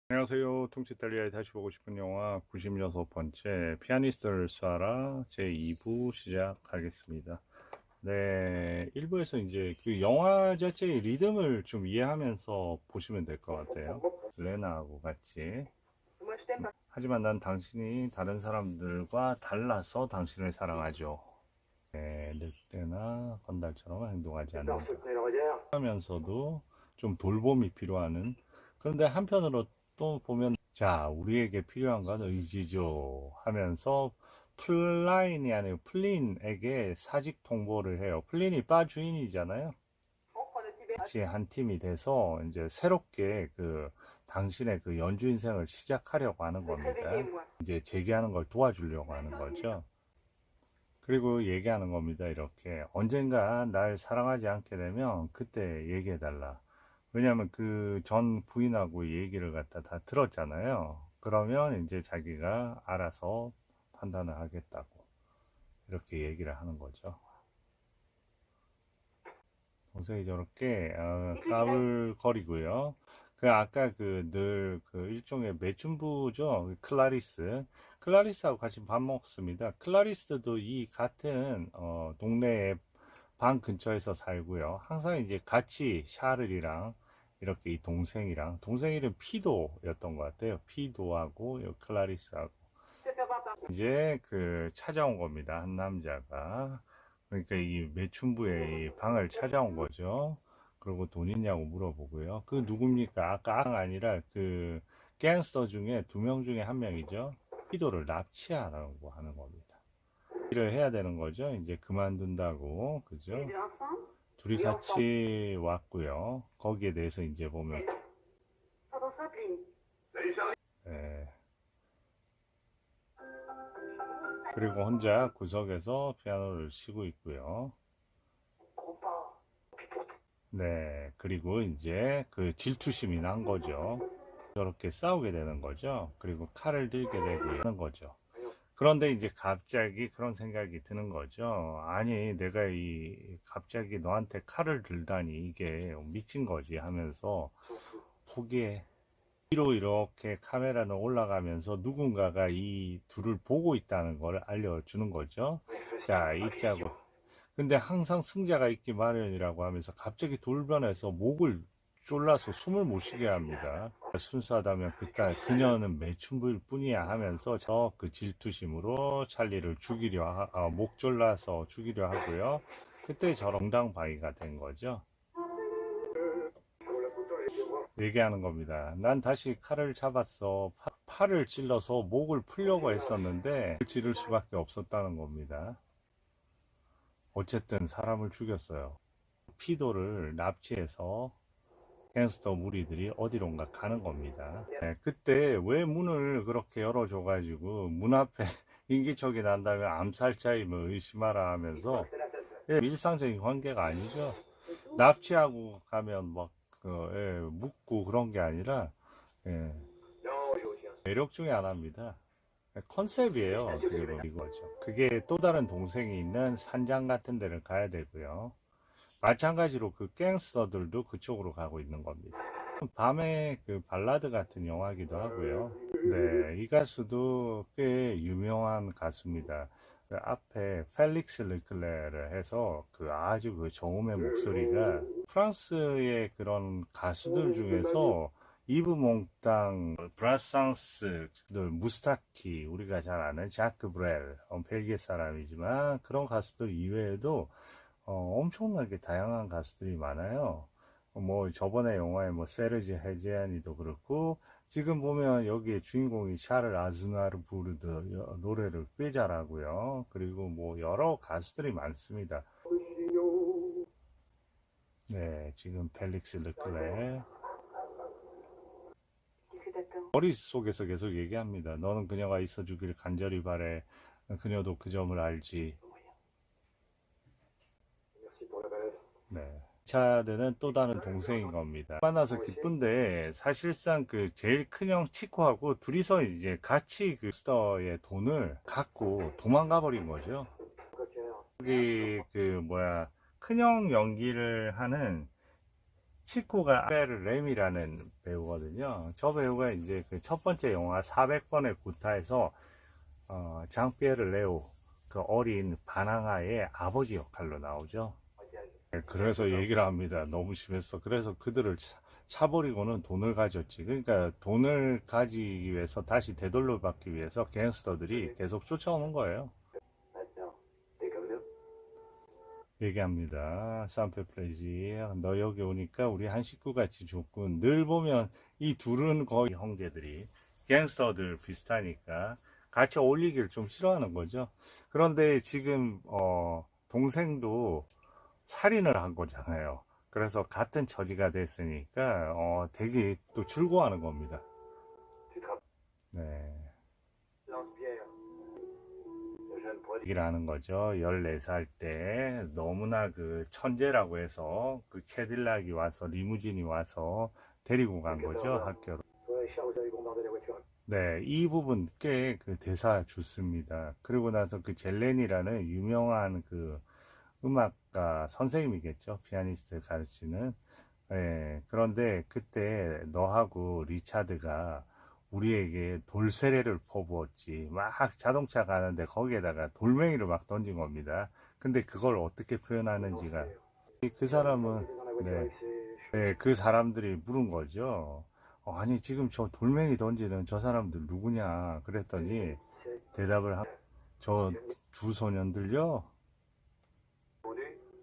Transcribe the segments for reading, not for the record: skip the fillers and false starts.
안녕하세요. 퉁치이탈리아에 다시 보고 싶은 영화 96번째 피아니스트를 쏴라 제2부 시작하겠습니다. 네, 1부에서 이제 그 영화 자체의 리듬을 좀 이해하면서 보시면 될 것 같아요. 레나하고 같이. 하지만 난 당신이 다른 사람들과 달라서 당신을 사랑하죠. 네, 늑대나 건달처럼 행동하지 않는다. 하면서도 좀 돌봄이 필요한. 그런데 한편으로 또 보면 자, 우리에게 필요한 건 의지죠 하면서 플라인이 아니고 플린에게 사직 통보를 해요. 플린이 바 주인이잖아요. 같이 한 팀이 돼서 이제 새롭게 그 당신의 그 연주 인생을 시작하려고 하는 겁니다. 이제 재기하는 걸 도와주려고 하는 거죠. 그리고 얘기하는 겁니다. 이렇게 언젠가 날 사랑하지 않게 되면 그때 얘기해 달라. 왜냐하면 그 전 부인하고 얘기를 갖다 다 들었잖아요. 그러면 이제 자기가 알아서 판단을 하겠다고 이렇게 얘기를 하는 거죠. 동생이 저렇게 까불거리고요. 그 아까 그 늘 그 일종의 매춘부죠. 클라리스하고 같이 밥 먹습니다. 클라리스도 이 같은 동네에 방 근처에서 살고요. 항상 이제 같이 샤를이랑 이렇게 이 동생 이름 피도였던 것 같아요. 피도하고 클라리스하고 이제 그 찾아온 겁니다. 한 남자가. 그러니까 이 매춘부의 이 방을 찾아온 거죠. 그리고 돈 있냐고 물어보고요. 그 누굽니까? 아까 아니라 그 갱스터 중에 2명 중에 1명이죠. 피도를 납치하라고 하는 겁니다. 일을 해야 되는 거죠. 이제 그만둔다고. 그죠? 둘이 같이 왔고요. 거기에 대해서 이제 보면 예. 그리고 혼자 구석에서 피아노를 치고 있고요. 네, 그리고 이제 그 질투심이 난 거죠. 저렇게 싸우게 되는 거죠. 그리고 칼을 들게 되고 하는 거죠. 그런데 이제 갑자기 그런 생각이 드는 거죠. 아니, 내가 갑자기 너한테 칼을 들다니 이게 미친 거지 하면서 포기해. 위로 이렇게 카메라는 올라가면서 누군가가 이 둘을 보고 있다는 걸 알려주는 거죠. 자, 이 짝을. 근데 항상 승자가 있기 마련이라고 하면서 갑자기 돌변해서 목을 졸라서 숨을 못 쉬게 합니다. 순수하다면 그녀는 매춘부일 뿐이야 하면서 저 그 질투심으로 찰리를 목 졸라서 죽이려 하고요. 그때 저런 정당방위가 된 거죠. 얘기하는 겁니다. 난 다시 칼을 잡았어. 팔을 찔러서 목을 풀려고 했었는데 찌를 수밖에 없었다는 겁니다. 어쨌든 사람을 죽였어요. 피도를 납치해서 갱스터 무리들이 어디론가 가는 겁니다. 네, 그때 왜 문을 그렇게 열어줘가지고 문 앞에 인기척이 난다면 암살자임을 의심하라 하면서 일상적인 관계가 아니죠. 납치하고 가면 막 묻고 그런 게 아니라 예, 매력 중에 하나입니다. 컨셉이에요. 어떻게 보면 이거죠. 그게 또 다른 동생이 있는 산장 같은 데를 가야 되고요. 마찬가지로 그 갱스터들도 그쪽으로 가고 있는 겁니다. 밤에 그 발라드 같은 영화기도 하고요. 네, 이 가수도 꽤 유명한 가수입니다. 그 앞에 펠릭스 르클레를 해서 그 아주 그 저음의 목소리가 프랑스의 그런 가수들 중에서 이브 몽땅, 브라상스, 무스타키, 우리가 잘 아는 자크 브렐, 벨기에 사람이지만 그런 가수들 이외에도 엄청나게 다양한 가수들이 많아요. 뭐 저번에 영화에 뭐 세르지 헤제아니도 그렇고 지금 보면 여기에 주인공이 샤를 아즈나르 부르드 노래를 꽤 잘하고요. 그리고 뭐 여러 가수들이 많습니다. 네, 지금 펠릭스 르클레 머릿속에서 계속 얘기합니다. 너는 그녀가 있어주길 간절히 바래. 그녀도 그 점을 알지. 네. 차드는 또 다른 동생인 겁니다. 만나서 기쁜데 사실상 그 제일 큰형 치코하고 둘이서 이제 같이 그 스터의 돈을 갖고 도망가 버린 거죠. 여기 그 뭐야 큰형 연기를 하는 치코가 베르 렘이라는 배우거든요. 저 배우가 이제 그 첫 번째 영화 400번의 구타에서 장피에르 레오 그 어린 바나나의 아버지 역할로 나오죠. 네, 그래서 얘기를 합니다. 너무 심했어. 그래서 그들을 차버리고는 돈을 가졌지. 그러니까 돈을 가지기 위해서 다시 되돌려 받기 위해서 갱스터들이 계속 쫓아오는 거예요. 얘기합니다. 산페프레지, 너 여기 오니까 우리 한 식구 같이 좋군. 늘 보면 이 둘은 거의 형제들이 갱스터들 비슷하니까 같이 어울리기를 좀 싫어하는 거죠. 그런데 지금 동생도 살인을 한 거잖아요. 그래서 같은 처지가 됐으니까 되게 또 즐거워하는 겁니다. 네. 얘기를 하는 거죠. 14살 때 너무나 그 천재라고 해서 그 캐딜락이 와서 리무진이 와서 데리고 간 거죠. 학교로. 네, 이 부분 꽤 그 대사 좋습니다. 그리고 나서 그 젤렌이라는 유명한 그 음악가 선생님이겠죠. 피아니스트 가르치는. 예, 그런데 그때 너하고 리차드가 우리에게 돌세례를 퍼부었지. 막 자동차 가는데 거기에다가 돌멩이를 막 던진 겁니다. 근데 그걸 어떻게 표현하는지가 그 사람은 네, 네, 그 사람들이 물은 거죠. 아니 지금 저 돌멩이 던지는 저 사람들 누구냐 그랬더니 대답을 저 두 소년들요.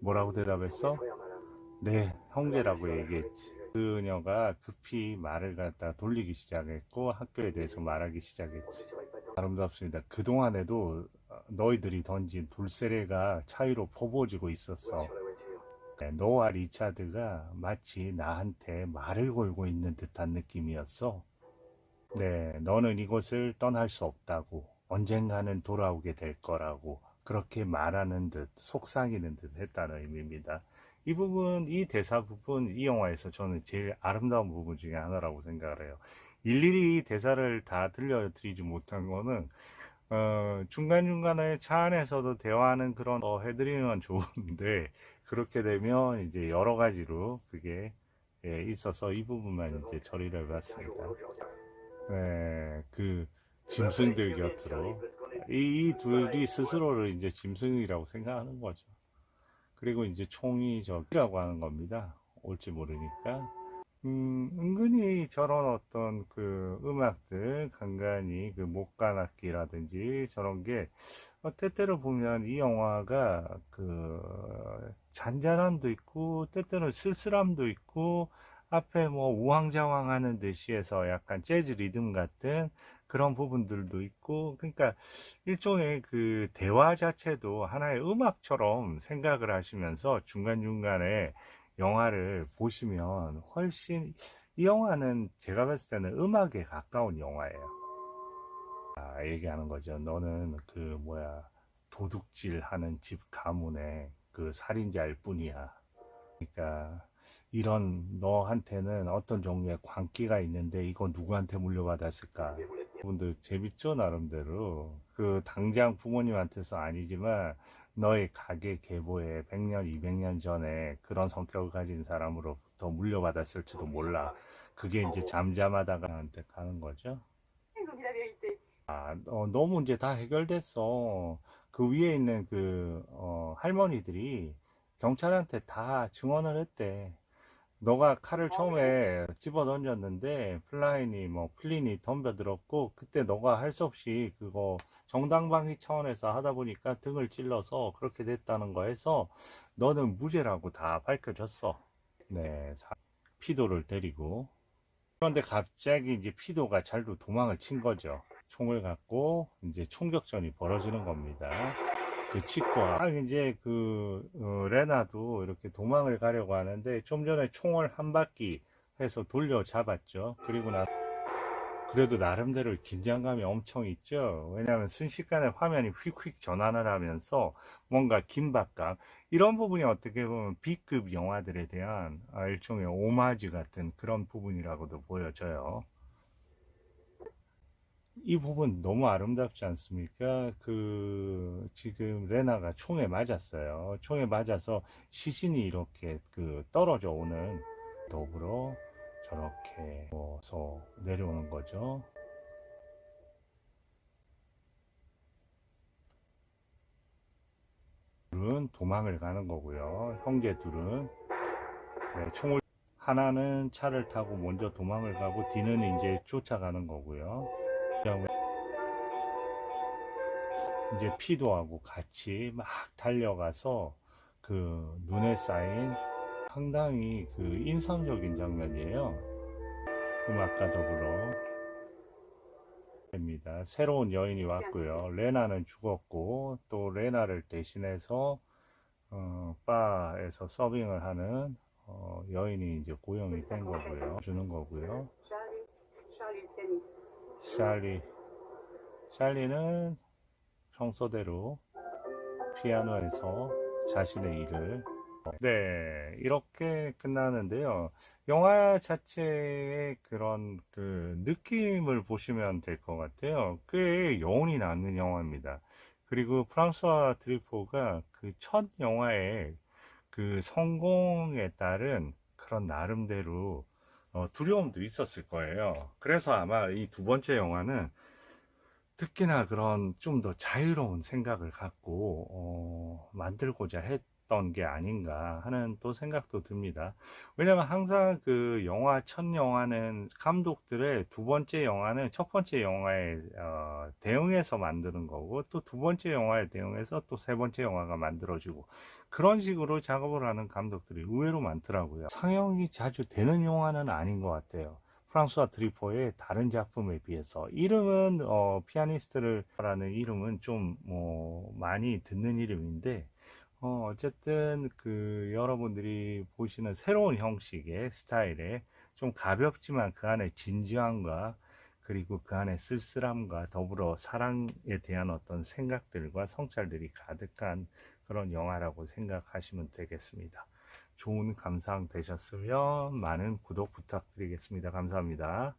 뭐라고 대답했어? 네, 형제라고 얘기했지. 그녀가 급히 말을 갖다 돌리기 시작했고 학교에 대해서 말하기 시작했지. 아름답습니다. 그동안에도 너희들이 던진 돌세례가 차이로 퍼부어지고 있었어. 네, 너와 리차드가 마치 나한테 말을 걸고 있는 듯한 느낌이었어. 네, 너는 이곳을 떠날 수 없다고. 언젠가는 돌아오게 될 거라고. 그렇게 말하는 듯, 속삭이는 듯 했다는 의미입니다. 이 부분, 이 대사 부분, 이 영화에서 저는 제일 아름다운 부분 중에 하나라고 생각을 해요. 일일이 대사를 다 들려드리지 못한 거는, 중간중간에 차 안에서도 대화하는 그런 해드리면 좋은데, 그렇게 되면 이제 여러 가지로 그게 예, 있어서 이 부분만 이제 처리를 해봤습니다. 네, 그 짐승들 곁으로 이 둘이 스스로를 이제 짐승이라고 생각하는 거죠. 그리고 이제 총이 저기라고 하는 겁니다. 올지 모르니까. 은근히 저런 어떤 그 음악들, 간간히 그 목관악기라든지 저런 게, 때때로 보면 이 영화가 그 잔잔함도 있고, 때때로 쓸쓸함도 있고, 앞에 뭐 우왕좌왕 하는 듯이 해서 약간 재즈 리듬 같은 그런 부분들도 있고, 그러니까 일종의 그 대화 자체도 하나의 음악처럼 생각을 하시면서 중간중간에 영화를 보시면 훨씬 이 영화는 제가 봤을 때는 음악에 가까운 영화예요. 얘기하는 거죠. 너는 그 뭐야 도둑질 하는 집 가문의 그 살인자일 뿐이야. 그러니까 이런 너한테는 어떤 종류의 광기가 있는데 이거 누구한테 물려받았을까? 분들 재밌죠 나름대로. 그 당장 부모님한테서 아니지만 너의 가게 계보에 100년, 200년 전에 그런 성격을 가진 사람으로부터 물려받았을지도 몰라. 그게 이제 잠잠하다가 한테 가는 거죠. 너무 이제 다 해결됐어. 그 위에 있는 그 할머니들이 경찰한테 다 증언을 했대. 너가 칼을 처음에 집어 던졌는데 플라인이 뭐 플린이 덤벼들었고 그때 너가 할 수 없이 그거 정당방위 차원에서 하다 보니까 등을 찔러서 그렇게 됐다는 거에서 너는 무죄라고 다 밝혀졌어. 네, 피도를 데리고. 그런데 갑자기 이제 피도가 잘도 도망을 친 거죠. 총을 갖고 이제 총격전이 벌어지는 겁니다. 그 치과 이제 그 레나도 이렇게 도망을 가려고 하는데 좀 전에 총을 한 바퀴 해서 돌려 잡았죠. 그리고 그래도 나름대로 긴장감이 엄청 있죠. 왜냐하면 순식간에 화면이 휙휙 전환을 하면서 뭔가 긴박감 이런 부분이 어떻게 보면 B급 영화들에 대한 일종의 오마주 같은 그런 부분이라고도 보여져요. 이 부분 너무 아름답지 않습니까? 그, 지금 레나가 총에 맞았어요. 총에 맞아서 시신이 이렇게 그 떨어져 오는 더불어 저렇게 서 내려오는 거죠. 둘은 도망을 가는 거고요. 형제 둘은 총을 하나는 차를 타고 먼저 도망을 가고 뒤는 이제 쫓아가는 거고요. 이제 피도하고 같이 막 달려가서 그 눈에 쌓인 상당히 그 인상적인 장면이에요. 음악과 더불어 됩니다. 새로운 여인이 왔고요. 레나는 죽었고 또 레나를 대신해서 바에서 서빙을 하는 여인이 이제 고용이 된 거고요. 주는 거고요. 샬리 샬리는 평소대로 피아노에서 자신의 일을 네, 이렇게 끝나는데요. 영화 자체의 그런 그 느낌을 보시면 될 것 같아요. 꽤 여운이 남는 영화입니다. 그리고 프랑스와 트리포가 그 첫 영화의 그 성공에 따른 그런 나름대로 두려움도 있었을 거예요. 그래서 아마 이 두 번째 영화는 특히나 그런 좀 더 자유로운 생각을 갖고 만들고자 했던 게 아닌가 하는 또 생각도 듭니다. 왜냐면 항상 그 영화 첫 영화는 감독들의 두 번째 영화는 첫 번째 영화에 대응해서 만드는 거고 또 두 번째 영화에 대응해서 또 세 번째 영화가 만들어지고 그런 식으로 작업을 하는 감독들이 의외로 많더라고요. 상영이 자주 되는 영화는 아닌 것 같아요. 프랑스와 트리포의 다른 작품에 비해서 이름은 피아니스트를 라는 이름은 좀 많이 듣는 이름인데 어쨌든 그 여러분들이 보시는 새로운 형식의 스타일의 좀 가볍지만 그 안에 진지함과 그리고 그 안에 쓸쓸함과 더불어 사랑에 대한 어떤 생각들과 성찰들이 가득한 그런 영화라고 생각하시면 되겠습니다. 좋은 감상 되셨으면 많은 구독 부탁드리겠습니다. 감사합니다.